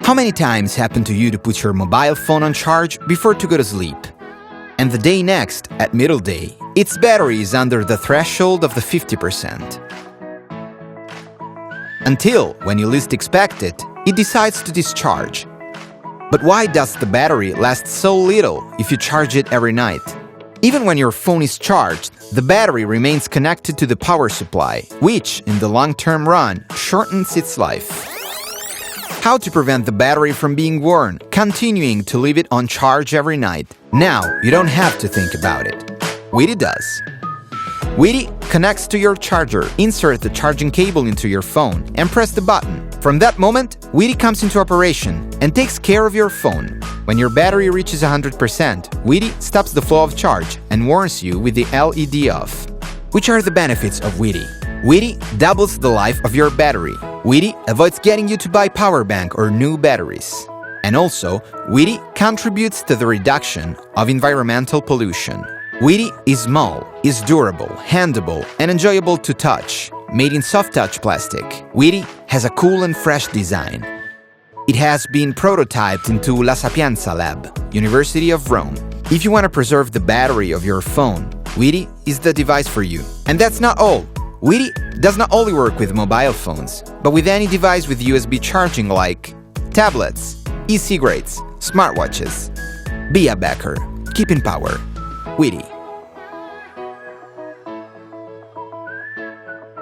How many times happened to you to put your mobile phone on charge before to go to sleep? And the day next, at middle day, its battery is under the threshold of the 50%. Until, when you least expect it, it decides to discharge. But why does the battery last so little if you charge it every night? Even when your phone is charged, the battery remains connected to the power supply, which, in the long-term run, shortens its life. How to prevent the battery from being worn, continuing to leave it on charge every night. Now, you don't have to think about it. Witty does. Witty connects to your charger, insert the charging cable into your phone, and press the button. From that moment, Witty comes into operation and takes care of your phone. When your battery reaches 100%, Witty stops the flow of charge and warns you with the LED off. Which are the benefits of Witty? Witty doubles the life of your battery. Witty avoids getting you to buy power bank or new batteries. And also, Witty contributes to the reduction of environmental pollution. Witty is small, is durable, handleable, and enjoyable to touch. Made in soft-touch plastic, Witty has a cool and fresh design. It has been prototyped into La Sapienza Lab, University of Rome. If you want to preserve the battery of your phone, Witty is the device for you. And that's not all. Witty does not only work with mobile phones, but with any device with USB charging like tablets, e-cigarettes, smartwatches. Be a backer. Keep in power. Witty.